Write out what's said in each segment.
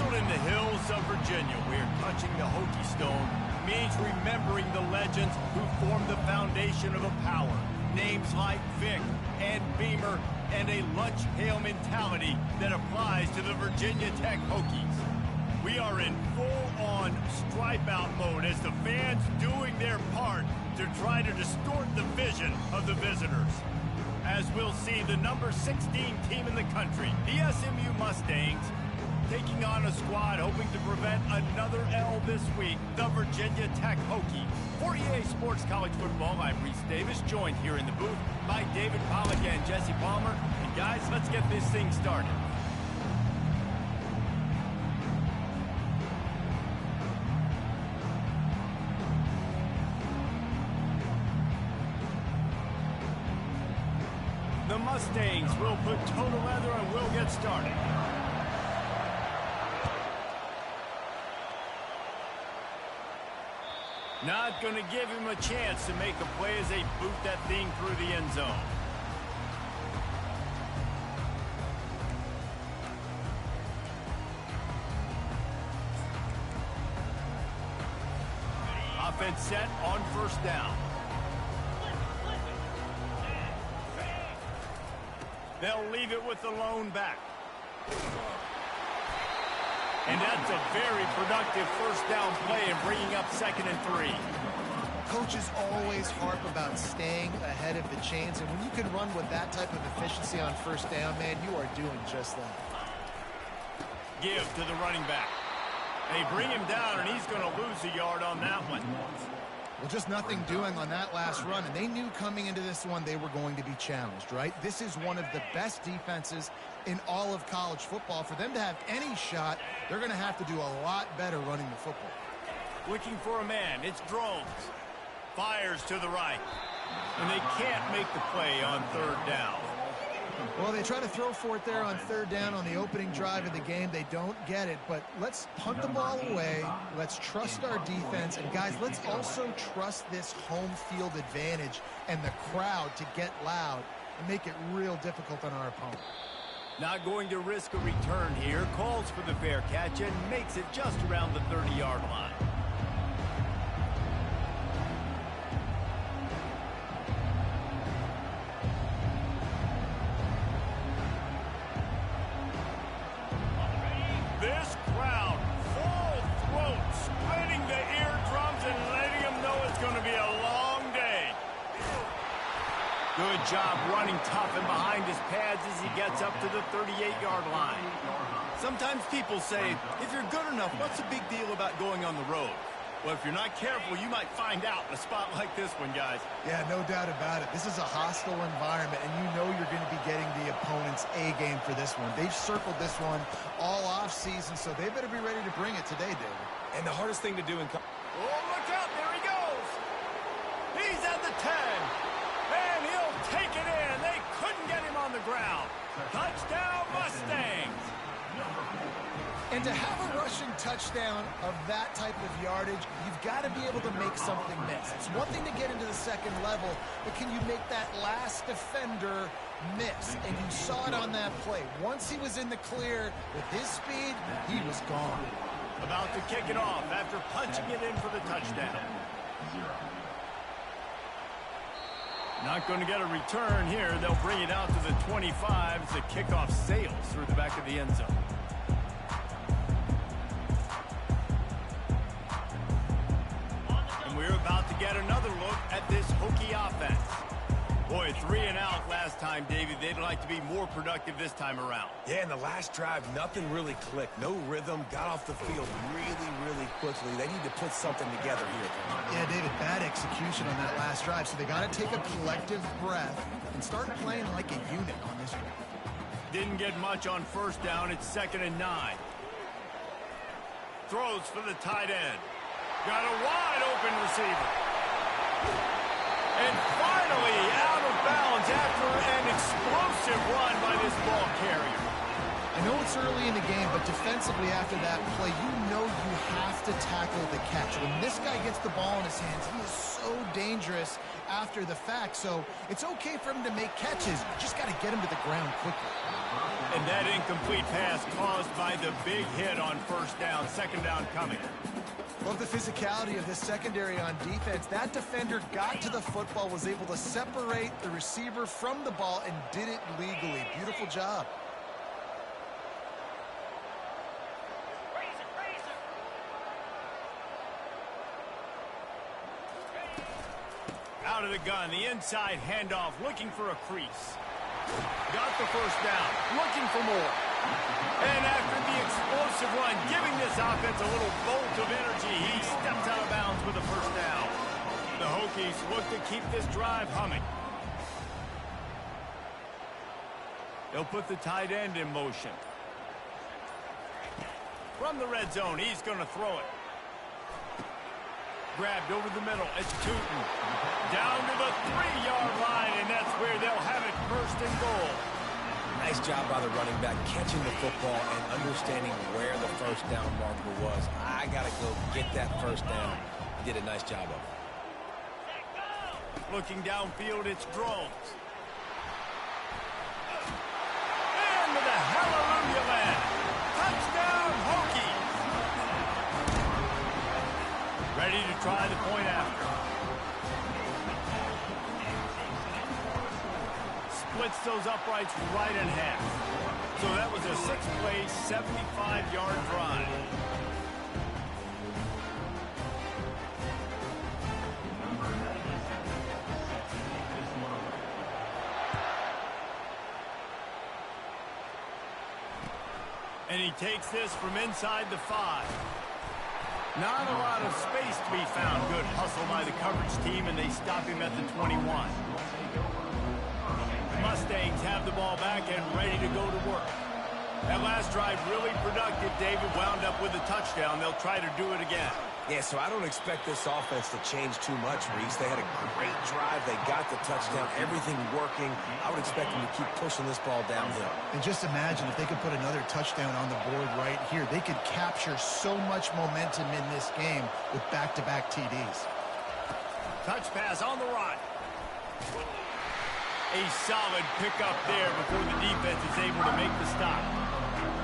Nestled in the hills of Virginia, we're touching the Hokie Stone. Means remembering the legends who formed the foundation of a power. Names like Vic and Beamer and a lunch pail mentality that applies to the Virginia Tech Hokies. We are in full-on stripe-out mode as the fans doing their part to try to distort the vision of the visitors. As we'll see, the number 16 team in the country, the SMU Mustangs, taking on a squad hoping to prevent another L this week, the Virginia Tech Hokies. For EA Sports College Football, I'm Reese Davis, joined here in the booth by David Pollack and Jesse Palmer. And guys, let's get this thing started. The Mustangs will put total leather and we'll get started. Not going to give him a chance to make a play as they boot that thing through the end zone. Offense set on first down. They'll leave it with the lone back. And that's a very productive first down play and bringing up 2nd and 3. Coaches always harp about staying ahead of the chains, and when you can run with that type of efficiency on first down, man, you are doing just that. Give to the running back. They bring him down, and he's going to lose a yard on that one. Well, just nothing doing on that last run, and they knew coming into this one they were going to be challenged, right? This is one of the best defenses in all of college football. For them to have any shot, they're going to have to do a lot better running the football. Looking for a man, it's Drones. Fires to the right. And they can't make the play on 3rd down. Well, they try to throw for it there on 3rd down on the opening drive of the game. They don't get it, but let's punt the ball away. Let's trust our defense. And, guys, let's also trust this home field advantage and the crowd to get loud and make it real difficult on our opponent. Not going to risk a return here. Calls for the fair catch and makes it just around the 30-yard line. This crowd, full throat, splitting the eardrums and letting them know it's going to be a long day. Good job running tough and behind his pads as he gets up to the 38-yard line. Sometimes people say, if you're good enough, what's the big deal about going on the road? Well, if you're not careful, you might find out in a spot like this one, guys. Yeah, no doubt about it. This is a hostile environment, and you know you're going to be getting the opponent's A-game for this one. They've circled this one all off-season, so they better be ready to bring it today, David. And the hardest thing to do in... Oh, look out. There he goes. He's at the 10. And he'll take it in. They couldn't get him on the ground. Touchdown, Mustangs. And to have a rushing touchdown of that type of yardage, you've got to be able to make something miss. It's one thing to get into the second level, but can you make that last defender miss? And you saw it on that play. Once he was in the clear with his speed, he was gone. About to kick it off after punching it in for the touchdown. Not going to get a return here. They'll bring it out to the 25 as the kickoff sails through the back of the end zone. And we're about to get another look at this Hokie offense. Boy, 3 and out last time, David. They'd like to be more productive this time around. Yeah, in the last drive, nothing really clicked. No rhythm, got off the field really quickly. They need to put something together here. Yeah, David, bad execution on that last drive, so they got to take a collective breath and start playing like a unit on this one. Didn't get much on first down. It's 2nd and 9. Throws for the tight end. Got a wide open receiver. And finally out of bounds after an explosive run by this ball carrier. I know it's early in the game, but defensively after that play, you know you have to tackle the catch. When this guy gets the ball in his hands, he is so dangerous after the fact. So it's okay for him to make catches. You just got to get him to the ground quickly. And that incomplete pass caused by the big hit on first down. Second down coming. Love the physicality of this secondary on defense. That defender got to the football, was able to separate the receiver from the ball, and did it legally. Beautiful job. Out of the gun, the inside handoff, looking for a crease. Got the first down, looking for more. And after the explosive run, giving this offense a little bolt of energy, he steps out of bounds with a first down. The Hokies look to keep this drive humming. They'll put the tight end in motion. From the red zone, he's going to throw it. Grabbed over the middle. It's Tootin. Down to the 3-yard line, and that's where they'll have it first and goal. Nice job by the running back, catching the football and understanding where the first down marker was. I got to go get that first down. He did a nice job of it. Looking downfield, it's Drones. And with a hallelujah land. Touchdown, Hokies. Ready to try the point after. Splits those uprights right in half. So that was a 6-play, 75-yard drive. And he takes this from inside the 5. Not a lot of space to be found. Good hustle by the coverage team, and they stop him at the 21. The Mustangs have the ball back and ready to go to work. That last drive really productive. David wound up with a touchdown. They'll try to do it again. Yeah, so I don't expect this offense to change too much, Reese. They had a great drive. They got the touchdown. Everything working. I would expect them to keep pushing this ball downhill. And just imagine if they could put another touchdown on the board right here. They could capture so much momentum in this game with back-to-back TDs. Touch pass on the run. A solid pickup there before the defense is able to make the stop.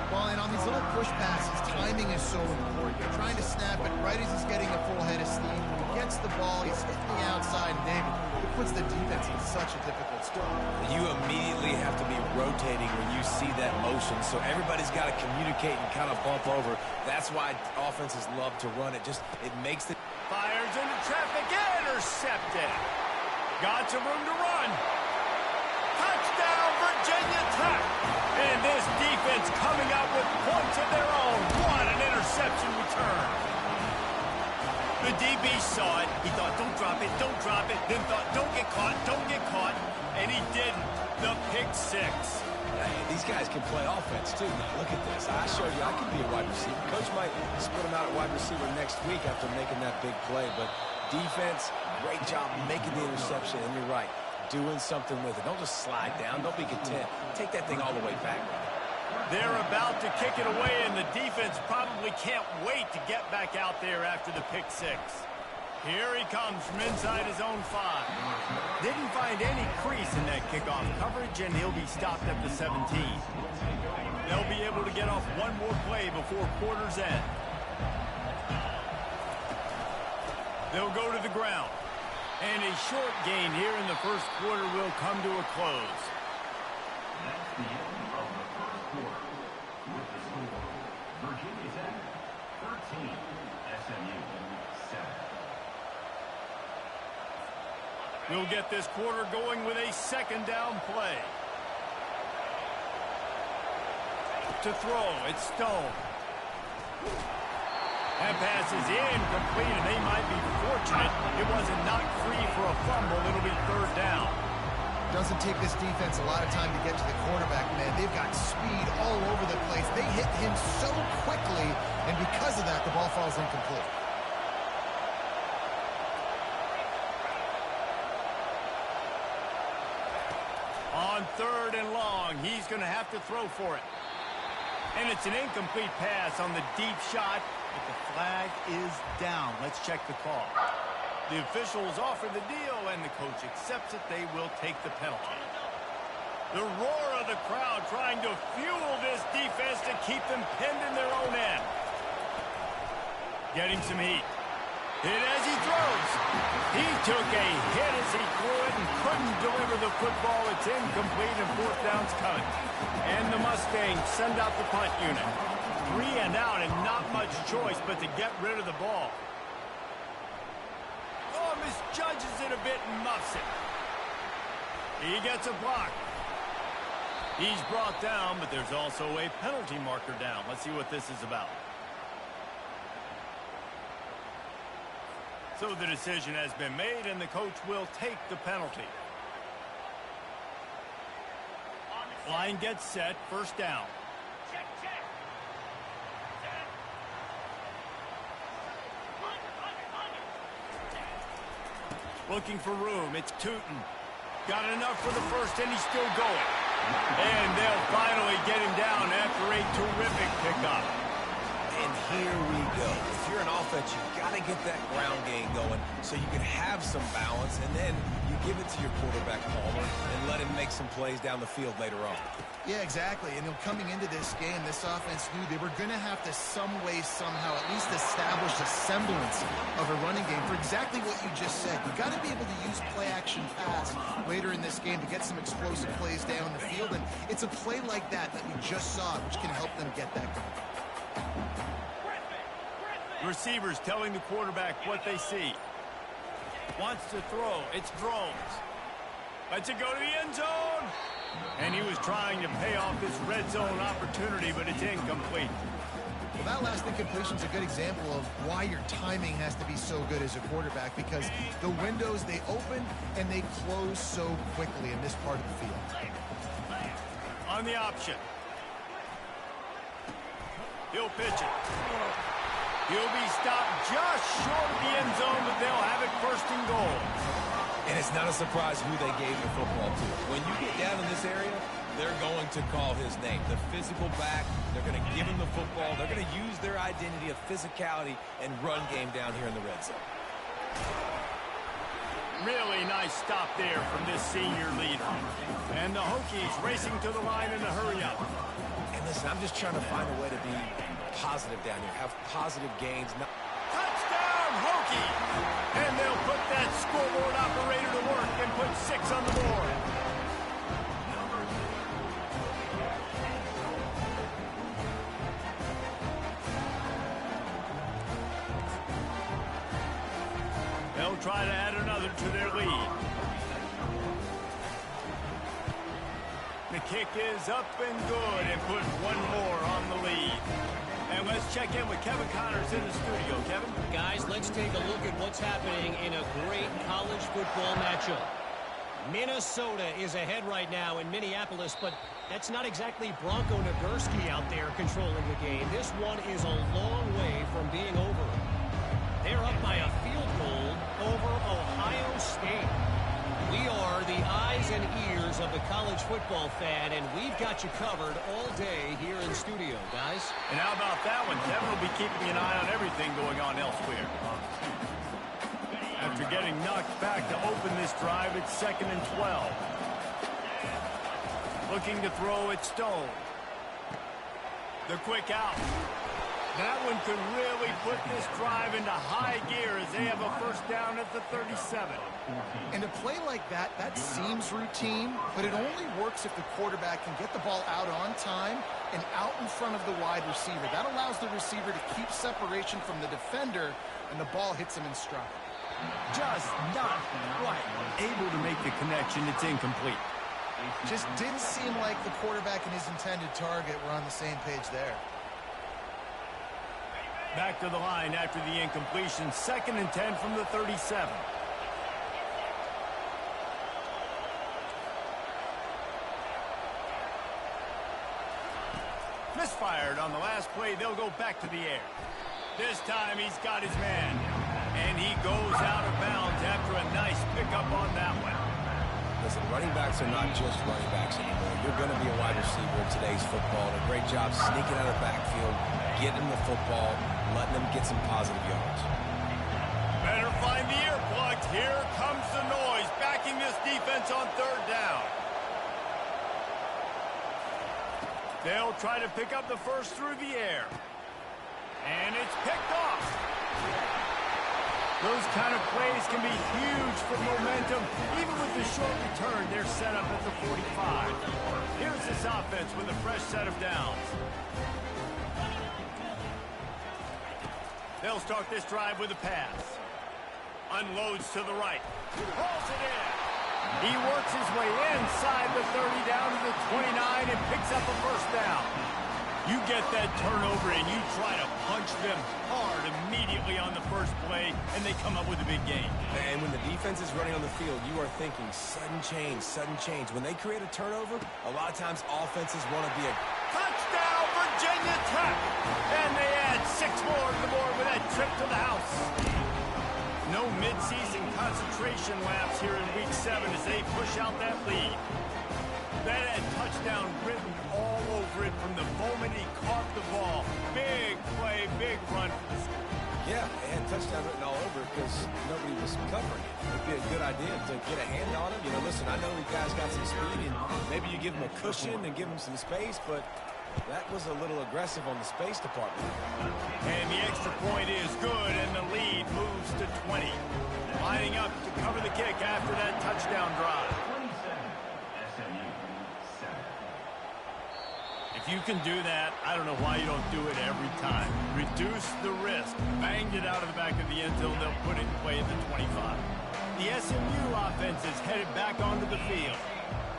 Well, and on these little push passes, timing is so important. You're trying to snap it right as he's getting a full head of steam. When he gets the ball, he's hitting the outside, and David, it puts the defense in such a difficult spot. You immediately have to be rotating when you see that motion, so everybody's got to communicate and kind of bump over. That's why offenses love to run it. It makes the... Fires into traffic, intercepted. Got some room to run. Touchdown, Virginia Tech. And this defense coming out with points of their own. What an interception return. The DB saw it. He thought, don't drop it, don't drop it. Then thought, don't get caught, don't get caught. And he didn't. The pick 6. Hey, these guys can play offense, too. Now, look at this. I showed you I could be a wide receiver. Coach might split him out at wide receiver next week after making that big play. But defense, great job making the interception. And you're right. Doing something with it. Don't just slide down. Don't be content. Take that thing all the way back. They're about to kick it away, and the defense probably can't wait to get back out there after the pick 6. Here he comes from inside his own 5. Didn't find any crease in that kickoff coverage, and he'll be stopped at the 17. They'll be able to get off one more play before quarter's end. They'll go to the ground. And a short gain here in the first quarter will come to a close. That's the end of the first quarter. With the score, Virginia Tech 13, SMU 7. We'll get this quarter going with a second down play. To throw, it's Stone. That pass is incomplete, and they might be fortunate it wasn't knocked free for a fumble. It'll be third down. Doesn't take this defense a lot of time to get to the quarterback, man. They've got speed all over the place. They hit him so quickly, and because of that, the ball falls incomplete. On third and long, he's going to have to throw for it. And it's an incomplete pass on the deep shot. But the flag is down. Let's check the call. The officials offer the deal, and the coach accepts it. They will take the penalty. The roar of the crowd trying to fuel this defense to keep them pinned in their own end. Getting some heat. Hit as he throws. He took a hit as he threw it and couldn't deliver the football. It's incomplete and fourth down's coming. And the Mustangs send out the punt unit. 3 and out and not much choice but to get rid of the ball. Oh, misjudges it a bit and muffs it. He gets a block. He's brought down, but there's also a penalty marker down. Let's see what this is about. So the decision has been made, and the coach will take the penalty. Line gets set, first down. Check, check. Looking for room, it's Tootin. Got enough for the first, and he's still going. And they'll finally get him down after a terrific pickup. And here we go. If you're an offense, you've got to get that ground game going so you can have some balance, and then you give it to your quarterback, Palmer, and let him make some plays down the field later on. Yeah, exactly. And coming into this game, this offense knew they were going to have to some way, somehow, at least establish a semblance of a running game for exactly what you just said. You've got to be able to use play-action pass later in this game to get some explosive plays down the field. And it's a play like that we just saw, which can help them get that going. Receivers telling the quarterback what they see. Wants to throw. It's Drones. Lets it go to the end zone. And he was trying to pay off this red zone opportunity, but it's incomplete. Well, that last incompletion is a good example of why your timing has to be so good as a quarterback, because the windows, they open and they close so quickly in this part of the field. On the option. He'll pitch it. He'll be stopped just short of the end zone, but they'll have it first and goal. And it's not a surprise who they gave the football to. When you get down in this area, they're going to call his name. The physical back, they're going to give him the football. They're going to use their identity of physicality and run game down here in the red zone. Really nice stop there from this senior leader. And the Hokies racing to the line in a hurry-up. And listen, I'm just trying to find a way to be positive down here, have positive gains. Touchdown, Hokie! And they'll put that scoreboard operator to work and put 6 on the board. They'll try to add another to their lead. The kick is up and good and put one more on the lead. And let's check in with Kevin Connors in the studio. Kevin? Guys, let's take a look at what's happening in a great college football matchup. Minnesota is ahead right now in Minneapolis, but that's not exactly Bronco Nagurski out there controlling the game. This one is a long way from being over. They're up by a field goal over Ohio State. We are the eyes and ears of the college football fan, and we've got you covered all day here in studio, guys. And how about that one? Kevin will be keeping an eye on everything going on elsewhere. After getting knocked back to open this drive, it's 2nd and 12. Looking to throw it Stone. The quick out. That one could really put this drive into high gear as they have a first down at the 37. And a play like that, that seems routine, but it only works if the quarterback can get the ball out on time and out in front of the wide receiver. That allows the receiver to keep separation from the defender, and the ball hits him in stride. Just not quite able to make the connection. It's incomplete. Just didn't seem like the quarterback and his intended target were on the same page there. Back to the line after the incompletion. 2nd and 10 from the 37. Misfired on the last play. They'll go back to the air. This time he's got his man. And he goes out of bounds after a nice pickup on that one. Listen, running backs are not just running backs anymore. You're going to be a wide receiver in today's football. And a great job sneaking out of the backfield, getting the football, letting them get some positive yards. Better find the earplugs. Here comes the noise, backing this defense on 3rd down. They'll try to pick up the first through the air. And it's picked off. Those kind of plays can be huge for momentum. Even with the short return, they're set up at the 45. Here's this offense with a fresh set of downs. They'll start this drive with a pass. Unloads to the right. Hauls it in. He works his way inside the 30 down to the 29 and picks up a first down. You get that turnover and you try to punch them hard immediately on the first play, and they come up with a big gain. And when the defense is running on the field, you are thinking sudden change, sudden change. When they create a turnover, a lot of times offenses want to be a touchdown, Virginia Tech! And they add 6 more to the board with that trip to the house. No midseason concentration laps here in Week 7 as they push out that lead. That had touchdown written all over it from the moment he caught the ball. Big play, big run for the score. Yeah, they had touchdown written all over because nobody was covering it. It'd be a good idea to get a hand on him. You know, listen, I know you guys got some speed, and maybe you give him a cushion and give him some space, but that was a little aggressive on the space department. And the extra point is good, and the lead moves to 20. Lining up to cover the kick after that touchdown drive. If you can do that, I don't know why you don't do it every time. Reduce the risk. Banged it out of the back of the end zone. They'll put it in play at the 25. The SMU offense is headed back onto the field.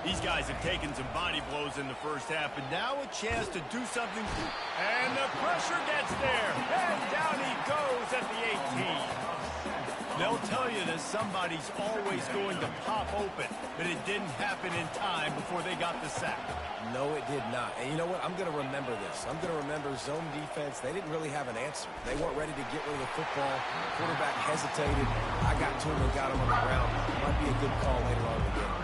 These guys have taken some body blows in the first half, and now a chance to do something. And the pressure gets there. And down he goes at the 18. They'll tell you that somebody's always going to pop open, but it didn't happen in time before they got the sack. No, it did not. And you know what? I'm going to remember this. I'm going to remember zone defense. They didn't really have an answer. They weren't ready to get rid of the football. Quarterback hesitated. I got to him and got him on the ground. Might be a good call later on in the game.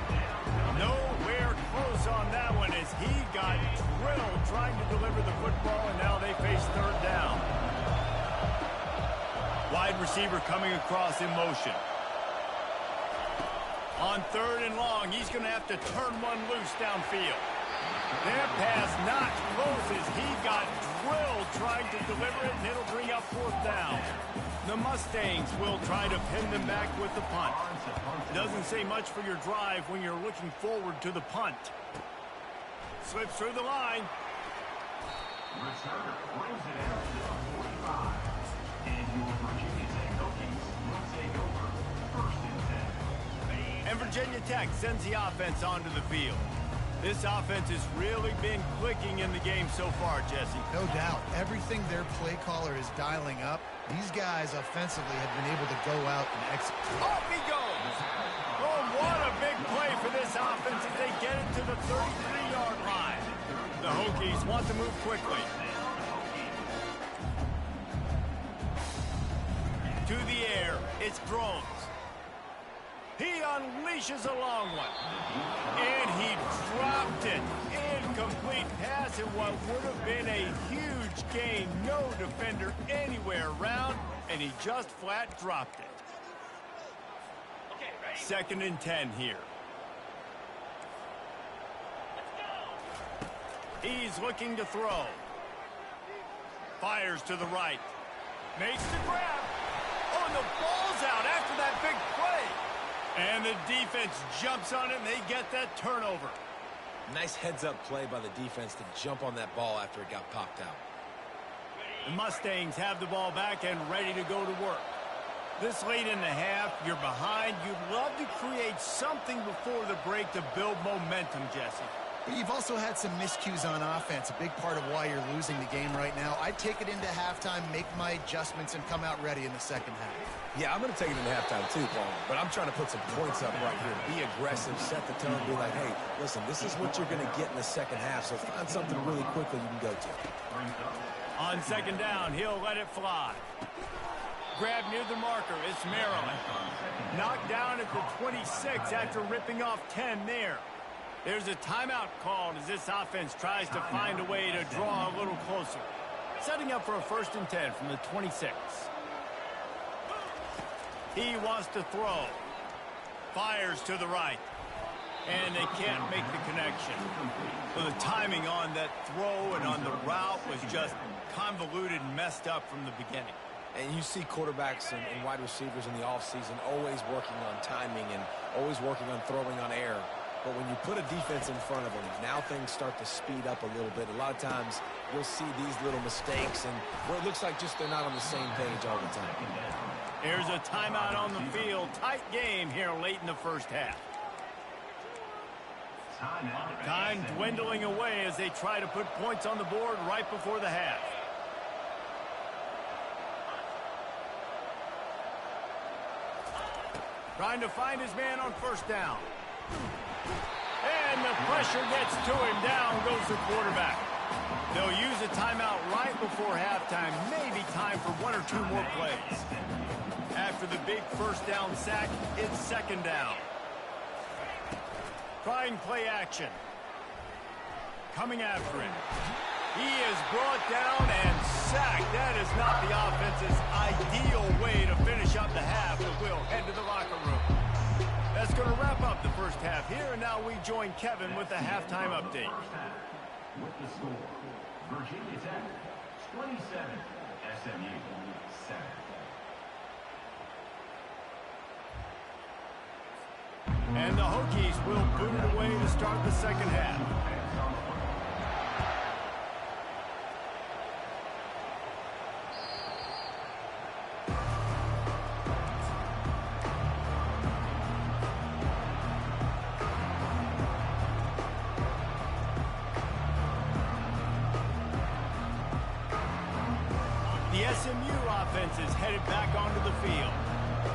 Nowhere close on that one as he got drilled trying to deliver the football, and now they face third down. Wide receiver coming across in motion. On 3rd and long, he's going to have to turn one loose downfield. Their pass not close as he got drilled trying to deliver it, and it'll bring up 4th down. The Mustangs will try to pin them back with the punt. Doesn't say much for your drive when you're looking forward to the punt. Slips through the line. Returner brings it out to the 45. And your Virginia Tech Hokies will take over 1st and 10. And Virginia Tech sends the offense onto the field. This offense has really been clicking in the game so far, Jesse. No doubt. Everything their play caller is dialing up, these guys offensively have been able to go out and execute. Off he goes! Oh, what a big play for this offense as they get it to the 33-yard line. The Hokies want to move quickly. To the air, it's Groves. He unleashes a long one. And he dropped it. Incomplete pass in what would have been a huge gain. No defender anywhere around, and he just flat dropped it. 2nd and 10 here. He's looking to throw. Fires to the right. Makes the grab. Oh, and the ball's out after that big play. And the defense jumps on it, and they get that turnover. Nice heads-up play by the defense to jump on that ball after it got popped out. The Mustangs have the ball back and ready to go to work. This late in the half, you're behind. You'd love to create something before the break to build momentum, Jesse. But you've also had some miscues on offense, a big part of why you're losing the game right now. I'd take it into halftime, make my adjustments, and come out ready in the second half. Yeah, I'm going to take it into halftime too, Paul. But I'm trying to put some points up right here. Be aggressive, set the tone, be like, hey, listen, this is what you're going to get in the second half, so find something really quickly you can go to. On 2nd down, he'll let it fly. Grab near the marker, it's Maryland. Knocked down at the 26 after ripping off 10 there. There's a timeout called as this offense tries to find a way to draw a little closer. Setting up for a 1st and 10 from the 26. He wants to throw. Fires to the right. and they can't make the connection. So the timing on that throw and on the route was just convoluted and messed up from the beginning. And you see quarterbacks and wide receivers in the offseason always working on timing and always working on throwing on air. But when you put a defense in front of them, now things start to speed up a little bit. A lot of times you'll see these little mistakes and where it looks like just they're not on the same page all the time. Here's a timeout on the field. Tight game here late in the first half. Time dwindling away as they try to put points on the board right before the half. Trying to find his man on first down. And the pressure gets to him. Down goes the quarterback. They'll use a timeout right before halftime. Maybe time for one or two more plays. After the big first down sack, it's second down. Trying play action. Coming after him. He is brought down and sacked. That is not the offense's ideal way to finish up the half, but we'll head to the locker room. That's going to wrap up the first half here, and now we join Kevin with the halftime update. With the score, Virginia Tech 27, SMU 7. And the Hokies will boot it away to start the second half. The SMU offense is headed back onto the field.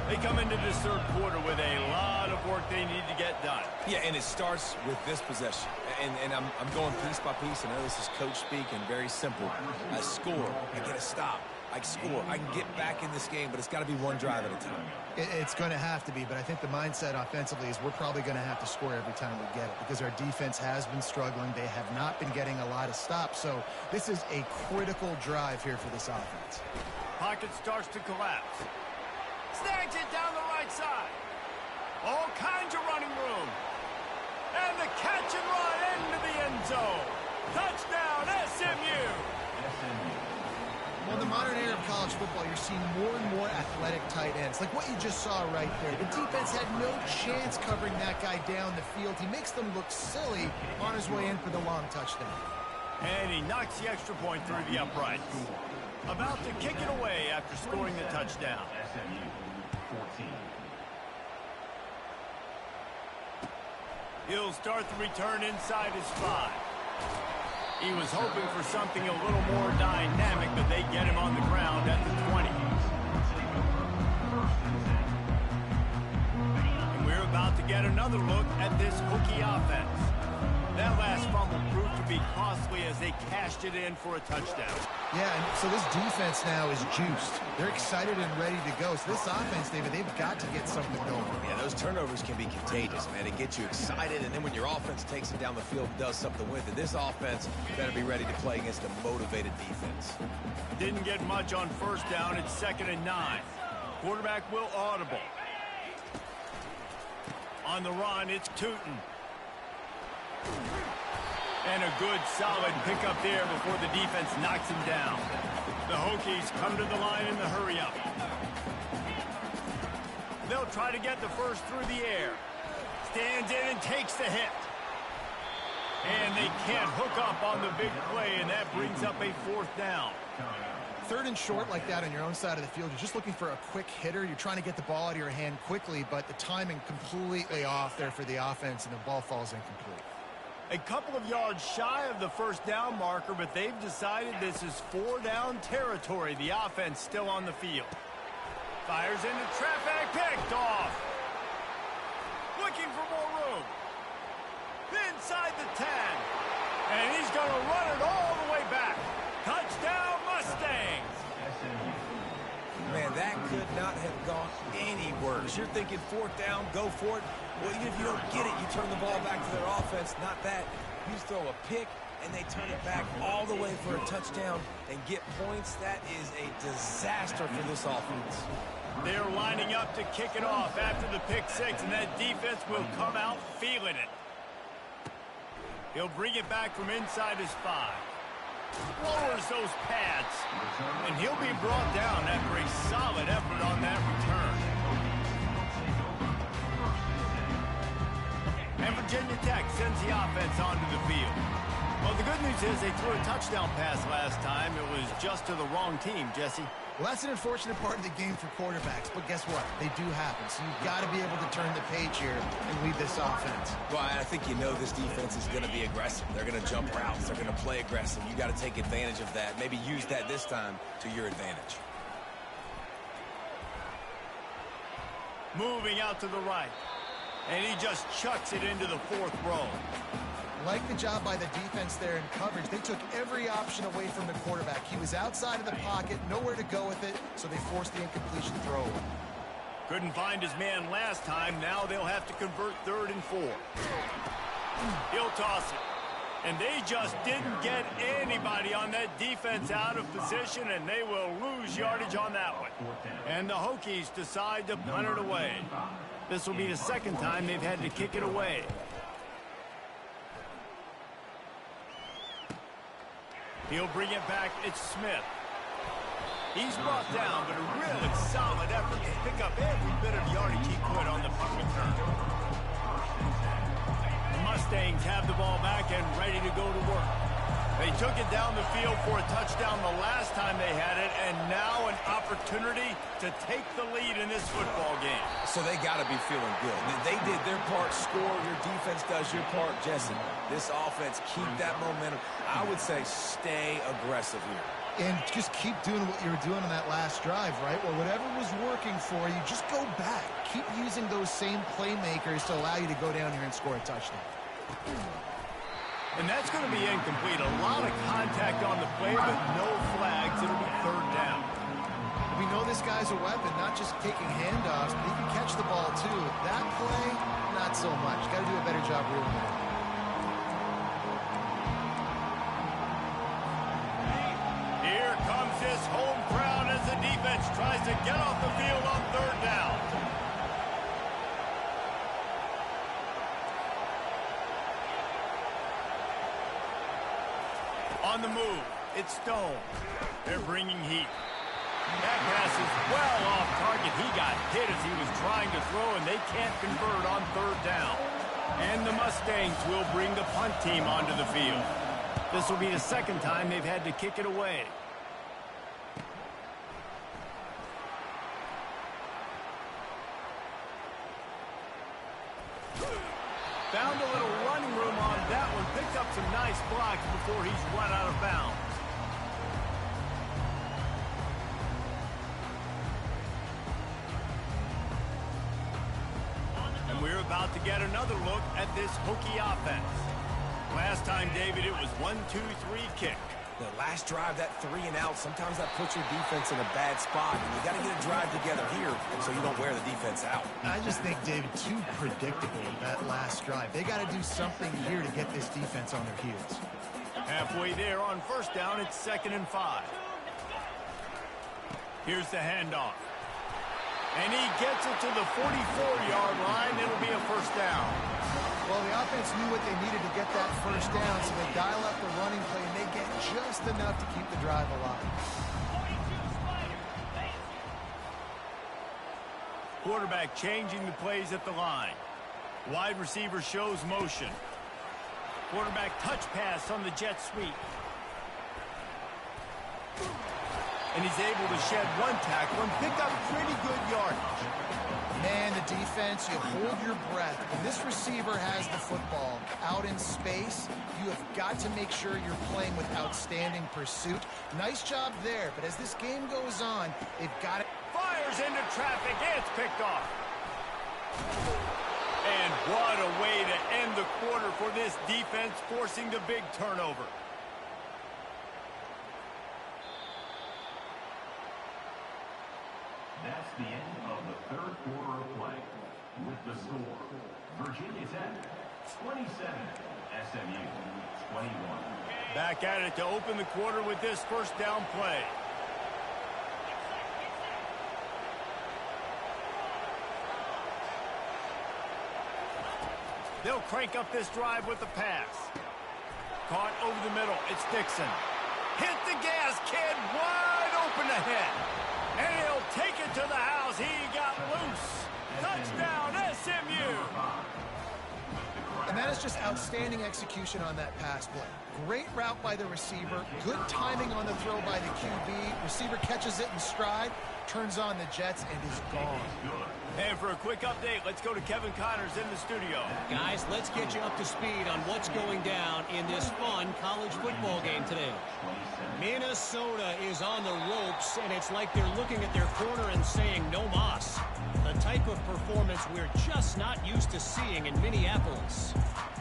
They come into this third quarter with a lot of work they need to get done. Yeah, and it starts with this possession. And I'm going piece by piece. I know this is coach speak and very simple. I score. I get a stop. I score. I can get back in this game, but it's got to be one drive at a time. It's going to have to be, but I think the mindset offensively is we're probably going to have to score every time we get it because our defense has been struggling. They have not been getting a lot of stops, so this is a critical drive here for this offense. Pocket starts to collapse. Snags it down the right side. All kinds of running room. And the catch and run into the end zone. Touchdown, SMU. Well, in the modern era of college football, you're seeing more and more athletic tight ends, like what you just saw right there. The defense had no chance covering that guy down the field. He makes them look silly on his way in for the long touchdown. And he knocks the extra point through the uprights. About to kick it away after scoring the touchdown. SMU 14. He'll start the return inside his 5. He was hoping for something a little more dynamic, but they get him on the ground at the 20. And we're about to get another look at this Hokie offense. That last fumble proved to be costly as they cashed it in for a touchdown. Yeah, and so this defense now is juiced. They're excited and ready to go. So this offense, David, they've got to get something going. Yeah, those turnovers can be contagious, man. It gets you excited, and then when your offense takes it down the field and does something with it, this offense better be ready to play against a motivated defense. Didn't get much on first down. It's 2nd and 9. Quarterback will audible. On the run, it's Tootin. And a good, solid pickup there before the defense knocks him down. The Hokies come to the line in the hurry-up. They'll try to get the first through the air. Stands in and takes the hit. And they can't hook up on the big play, and that brings up a 4th down. 3rd and short like that on your own side of the field. You're just looking for a quick hitter. You're trying to get the ball out of your hand quickly, but the timing completely off there for the offense, and the ball falls incomplete. A couple of yards shy of the first down marker, but they've decided this is 4-down territory. The offense still on the field. Fires into traffic, picked off. Looking for more room. Inside the 10. And he's going to run it all the way back. Touchdown, Mustangs. Man, that could not have gone any worse. You're thinking 4th down, go for it. Well, even if you don't get it, you turn the ball back to their offense. Not that. You throw a pick, and they turn it back all the way for a touchdown and get points. That is a disaster for this offense. They're lining up to kick it off after the pick 6, and that defense will come out feeling it. He'll bring it back from inside his 5. Lowers those pads. And he'll be brought down after a solid effort on that return. And Virginia Tech sends the offense onto the field. Well, the good news is they threw a touchdown pass last time. It was just to the wrong team, Jesse. Well, that's an unfortunate part of the game for quarterbacks, but guess what? They do happen, so you've got to be able to turn the page here and lead this offense. Well, I think you know this defense is going to be aggressive. They're going to jump routes. They're going to play aggressive. You got to take advantage of that. Maybe use that this time to your advantage. Moving out to the right. And he just chucks it into the 4th row. Like the job by the defense there in coverage. They took every option away from the quarterback. He was outside of the pocket, nowhere to go with it, so they forced the incompletion throw. Couldn't find his man last time. Now they'll have to convert 3rd and 4. He'll toss it. And they just didn't get anybody on that defense out of position, and they will lose yardage on that one. And the Hokies decide to punt it away. This will be the 2nd time they've had to kick it away. He'll bring it back. It's Smith. He's brought down, but a really solid effort to pick up every bit of yardage he could on the punt return. The Mustangs have the ball back and ready to go to work. They took it down the field for a touchdown the last time they had it, and now an opportunity to take the lead in this football game. So they got to be feeling good. They did their part, score. Your defense does your part, Jesse. This offense, keep that momentum. I would say stay aggressive here. And just keep doing what you were doing on that last drive, right? Well, whatever was working for you, just go back. Keep using those same playmakers to allow you to go down here and score a touchdown. And that's going to be incomplete. A lot of contact on the play, but no flags. It'll be 3rd down. We know this guy's a weapon, not just taking handoffs, but he can catch the ball, too. That play, not so much. Got to do a better job reeling it in. Here comes this home crowd as the defense tries to get off the field on 3rd down. On the move, it's Stone. They're bringing heat. That pass is well off target. He got hit as he was trying to throw, and they can't convert on 3rd down. And the Mustangs will bring the punt team onto the field. This will be the 2nd time they've had to kick it away. Found a little running room on that one. Picked up some nice blocks before he's run out of bounds. And we're about to get another look at this Hokie offense. Last time, David, it was 1-2-3 kick. The last drive, that 3 and out, sometimes that puts your defense in a bad spot. And you got to get a drive together here so you don't wear the defense out. I just think, David, too predictable, that last drive. They got to do something here to get this defense on their heels. Halfway there on 1st down, it's 2nd and 5. Here's the handoff. And he gets it to the 44-yard line. It'll be a 1st down. Well, the offense knew what they needed to get that 1st down, so they dial up the running play, and they get just enough to keep the drive alive. Quarterback changing the plays at the line. Wide receiver shows motion. Quarterback touch pass on the jet sweep. And he's able to shed 1 tackle and pick up pretty good yardage. Man, the defense, you hold your breath. When this receiver has the football out in space, you have got to make sure you're playing with outstanding pursuit. Nice job there, but as this game goes on, they've got to... Fires into traffic, and it's picked off. And what a way to end the quarter for this defense, forcing the big turnover. That's the end of the 3rd quarter of play. With the score, Virginia Tech 27, SMU 21. Back at it to open the quarter with this 1st down play. They'll crank up this drive with the pass. Caught over the middle. It's Dixon. Hit the gas, kid. Wide open ahead. And he'll take it to the house. He got loose. Touchdown, SMU. And that is just outstanding execution on that pass play. Great route by the receiver. Good timing on the throw by the QB. Receiver catches it in stride, turns on the jets, and is gone. And for a quick update, let's go to Kevin Connors in the studio. Guys, let's get you up to speed on what's going down in this fun college football game today. Minnesota is on the ropes, and it's like they're looking at their corner and saying, no mas. The type of performance we're just not used to seeing in Minneapolis.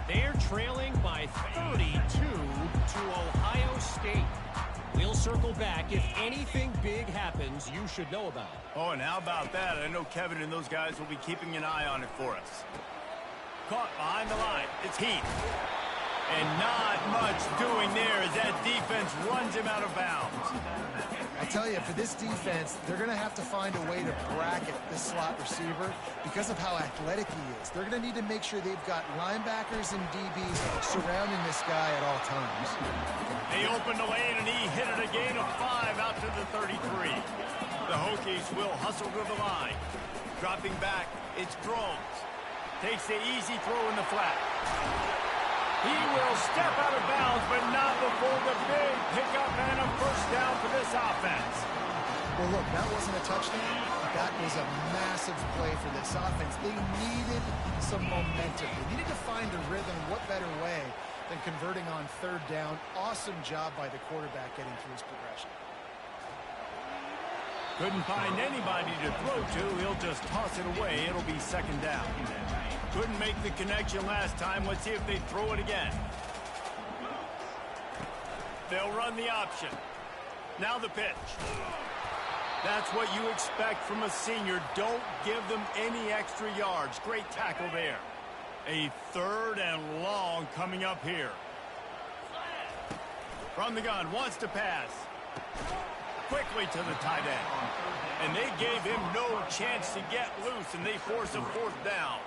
They're trailing by 32 to Ohio State. We'll circle back. If anything big happens, you should know about it. Oh, and how about that? I know Kevin and those guys will be keeping an eye on it for us. Caught behind the line. It's Heath. And not much doing there as that defense runs him out of bounds. I tell you, for this defense, they're going to have to find a way to bracket this slot receiver because of how athletic he is. They're going to need to make sure they've got linebackers and DBs surrounding this guy at all times. They opened the lane, and he hit it a gain of 5 out to the 33. The Hokies will hustle to the line. Dropping back, it's Drones. Takes the easy throw in the flat. He will step out of bounds, but not before the big pickup and a first down for this offense. Well, look, that wasn't a touchdown. That was a massive play for this offense. They needed some momentum. They needed to find a rhythm. What better way than converting on third down? Awesome job by the quarterback getting through his progression. Couldn't find anybody to throw to. He'll just toss it away. It'll be second down. Couldn't make the connection last time. Let's see if they throw it again. They'll run the option. Now the pitch. That's what you expect from a senior. Don't give them any extra yards. Great tackle there. A third and long coming up here. From the gun, wants to pass. Quickly to the tight end. And they gave him no chance to get loose, and they force a fourth down.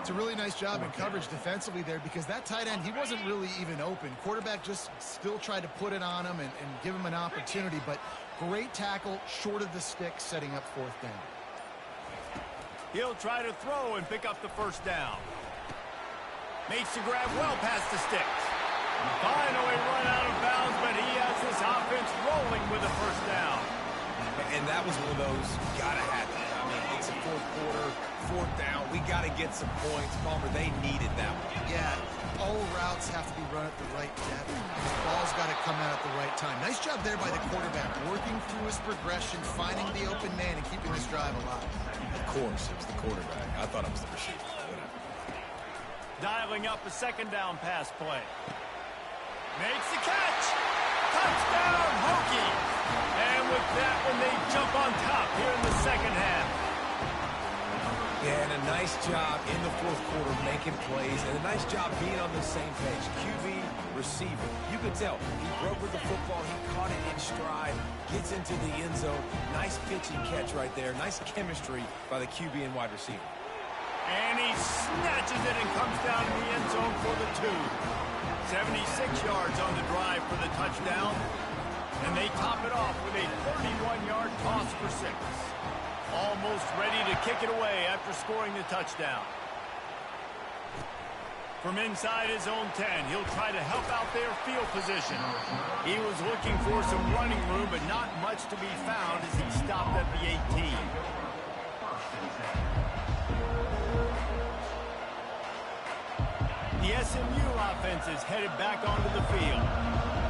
It's a really nice job in coverage defensively there because that tight end, he wasn't really even open. Quarterback just still tried to put it on him and give him an opportunity, but great tackle, short of the stick, setting up fourth down. He'll try to throw and pick up the first down. Makes the grab well past the sticks. Finally run out of bounds, but he has this offense rolling with a first down. And that was one of those gotta have it. I mean, it's a fourth quarter, fourth down. We got to get some points. Palmer, they needed that one. Yeah, all routes have to be run at the right depth. The ball's got to come out at the right time. Nice job there by the quarterback, working through his progression, finding the open man, and keeping this drive alive. Of course, it was the quarterback. I thought it was the receiver. Whatever. Dialing up a second down pass play. Makes the catch. Touchdown, Hokies. And with that one, they jump on top here in the second half. Yeah, and a nice job in the fourth quarter making plays, and a nice job being on the same page. QB, receiver. You could tell he broke with the football. He caught it in stride, gets into the end zone. Nice pitch and catch right there. Nice chemistry by the QB and wide receiver. And he snatches it and comes down in the end zone for the 2. 76 yards on the drive for the touchdown. And they top it off with a 31-yard toss for 6. Almost ready to kick it away after scoring the touchdown. From inside his own 10, he'll try to help out their field position. He was looking for some running room, but not much to be found as he stopped at the 18. The SMU offense is headed back onto the field.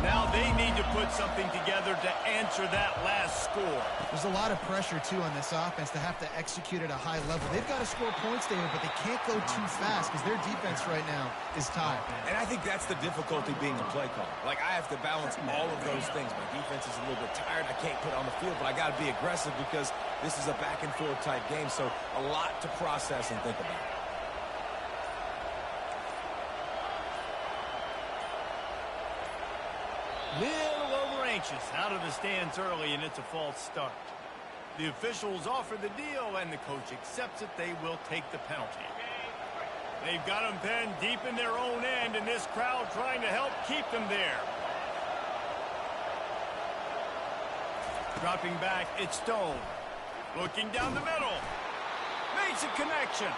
Now they need to put something together to answer that last score. There's a lot of pressure, too, on this offense to have to execute at a high level. They've got to score points, David, but they can't go too fast because their defense right now is tired. And I think that's the difficulty being a play caller. Like, I have to balance all of those things. My defense is a little bit tired. I can't put it on the field, but I got to be aggressive because this is a back-and-forth type game, so a lot to process and think about. Little over anxious out of the stands early, and it's a false start. The officials offer the deal, and the coach accepts it. They will take the penalty. They've got them penned deep in their own end, and this crowd trying to help keep them there. Dropping back, it's Stone. Looking down the middle. Makes a connection.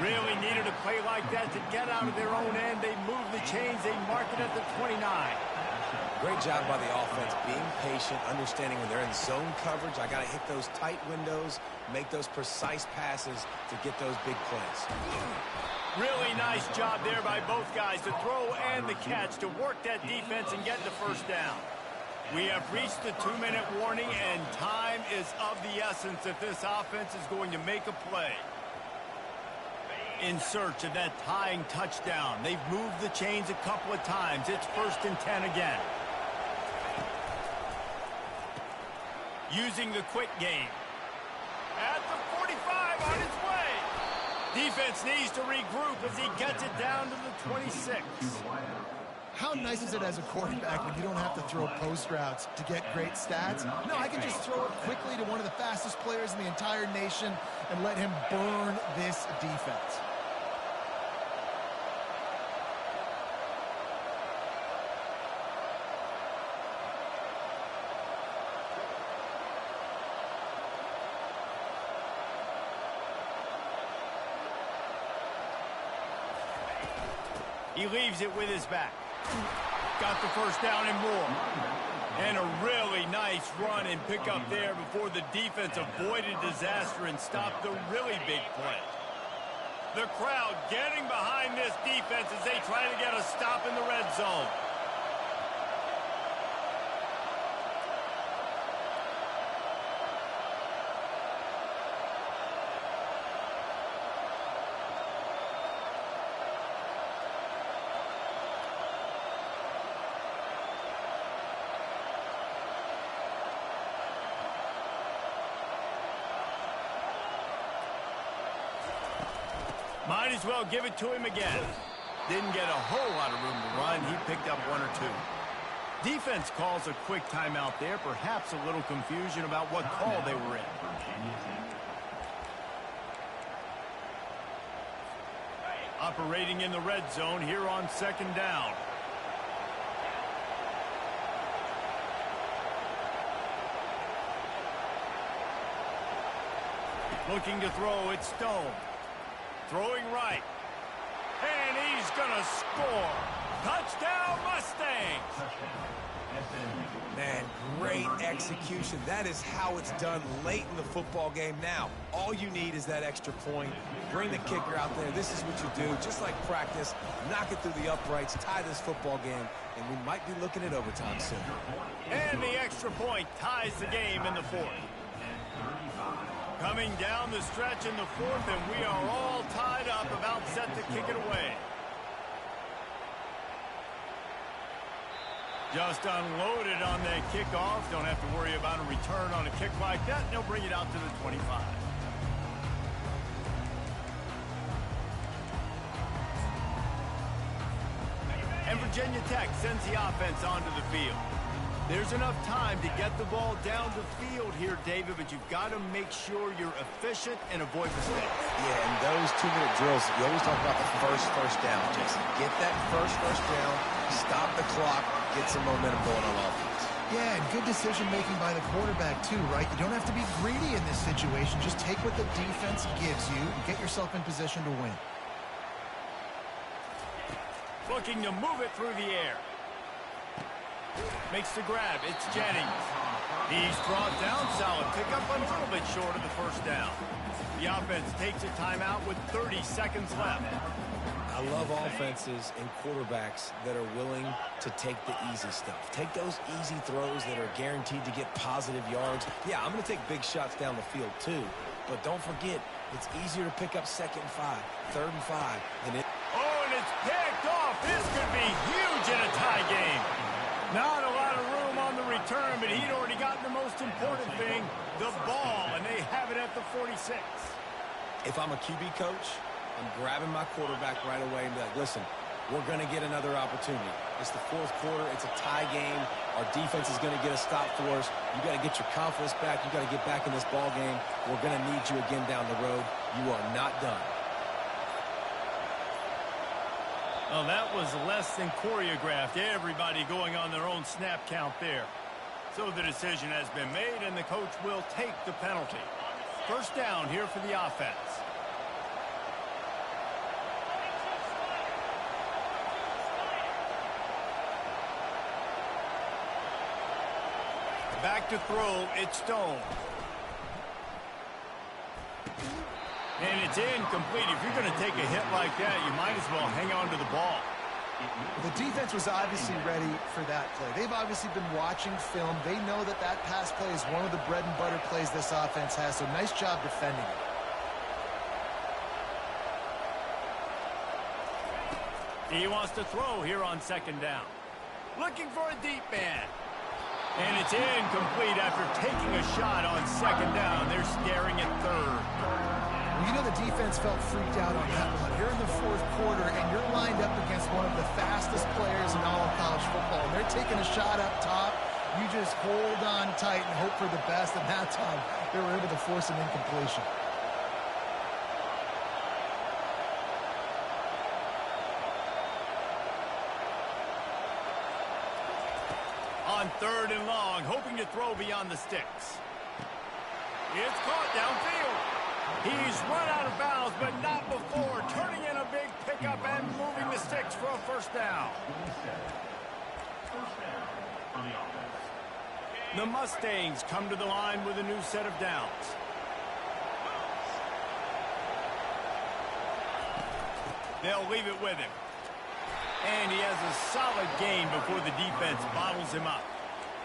Really needed a play like that to get out of their own end. They move the chains. They mark it at the 29. Great job by the offense, being patient, understanding when they're in zone coverage, I got to hit those tight windows, make those precise passes to get those big plays. Really nice job there by both guys, the throw and the catch, to work that defense and get the first down. We have reached the 2-minute warning, and time is of the essence if this offense is going to make a play. In search of that tying touchdown. They've moved the chains a couple of times. It's 1st and 10 again. Using the quick game. At the 45, on its way. Defense needs to regroup as he gets it down to the 26. How nice is it as a quarterback when you don't have to throw post routes to get great stats? No, I can just throw it quickly to one of the fastest players in the entire nation and let him burn this defense. He leaves it with his back. Got the first down and more. And a really nice run and pickup there before the defense avoided disaster and stopped the really big play. The crowd getting behind this defense as they try to get a stop in the red zone. Might as well give it to him again. Didn't get a whole lot of room to run. He picked up 1 or 2. Defense calls a quick timeout there. Perhaps a little confusion about what call they were in. Operating in the red zone here on 2nd down. Looking to throw, it's Stone. Throwing right. And he's going to score. Touchdown, Mustangs! Man, great execution. That is how it's done late in the football game. Now, all you need is that extra point. Bring the kicker out there. This is what you do. Just like practice, knock it through the uprights, tie this football game, and we might be looking at overtime soon. And the extra point ties the game in the 4th. Coming down the stretch in the 4th, and we are all tied up, about set to kick it away. Just unloaded on that kickoff. Don't have to worry about a return on a kick like that. They'll bring it out to the 25. And Virginia Tech sends the offense onto the field. There's enough time to get the ball down the field here, David, but you've got to make sure you're efficient and avoid mistakes. Yeah, in those 2-minute drills, you always talk about the first down, Jason. Get that first down, stop the clock, get some momentum going on offense. Yeah, and good decision-making by the quarterback, too, right? You don't have to be greedy in this situation. Just take what the defense gives you and get yourself in position to win. Looking to move it through the air. Makes the grab. It's Jennings. He's brought down. Solid pickup, a little bit short of the first down. The offense takes a timeout with 30 seconds left. I love offenses and quarterbacks that are willing to take the easy stuff. Take those easy throws that are guaranteed to get positive yards. Yeah, I'm going to take big shots down the field too, but don't forget, it's easier to pick up 2nd and 5, 3rd and 5 than it. Oh, and it's picked off. This could be huge in a tie game. Not a lot of room on the return, but he'd already gotten the most important thing, the ball, and they have it at the 46. If I'm a QB coach, I'm grabbing my quarterback right away and be like, listen, we're going to get another opportunity. It's the 4th quarter. It's a tie game. Our defense is going to get a stop for us. You got to get your confidence back. You got to get back in this ball game. We're going to need you again down the road. You are not done. Oh, that was less than choreographed. Everybody going on their own snap count there. So the decision has been made, and the coach will take the penalty. First down here for the offense. Back to throw, it's Stone. And it's incomplete. If you're going to take a hit like that, you might as well hang on to the ball. The defense was obviously ready for that play. They've obviously been watching film. They know that that pass play is one of the bread and butter plays this offense has, so nice job defending it. He wants to throw here on second down. Looking for a deep man. And it's incomplete after taking a shot on second down. They're staring at third. Well, you know the defense felt freaked out on that one. You're in the fourth quarter, and you're lined up against one of the fastest players in all of college football. And they're taking a shot up top. You just hold on tight and hope for the best. And that time, they were able to force an incompletion. On third and long, hoping to throw beyond the sticks. It's caught downfield. He's run out of bounds, but not before turning in a big pickup and moving the sticks for a first down. The Mustangs come to the line with a new set of downs. They'll leave it with him. And he has a solid gain before the defense bottles him up.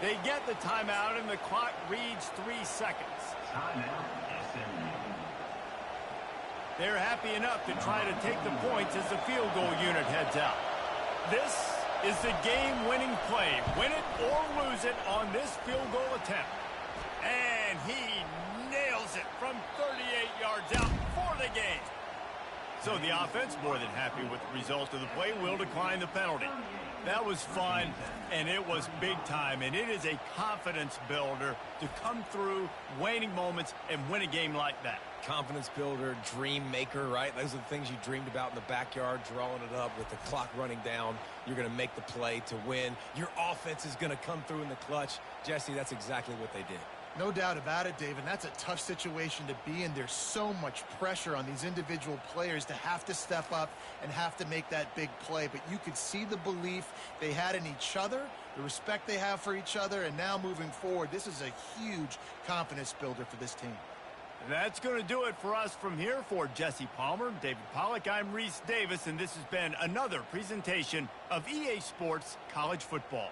They get the timeout, and the clock reads 3 seconds. They're happy enough to try to take the points as the field goal unit heads out. This is the game-winning play. Win it or lose it on this field goal attempt. And he nails it from 38 yards out for the game. So the offense, more than happy with the result of the play, will decline the penalty. That was fun, and it was big time, and it is a confidence builder to come through waning moments and win a game like that. Confidence builder, dream maker, right? Those are the things you dreamed about in the backyard, drawing it up with the clock running down. You're going to make the play to win. Your offense is going to come through in the clutch. Jesse, that's exactly what they did. No doubt about it, Dave, and that's a tough situation to be in. There's so much pressure on these individual players to have to step up and have to make that big play. But you could see the belief they had in each other, the respect they have for each other, and now moving forward, this is a huge confidence builder for this team. That's going to do it for us from here. For Jesse Palmer, David Pollack, I'm Reese Davis, and this has been another presentation of EA Sports College Football.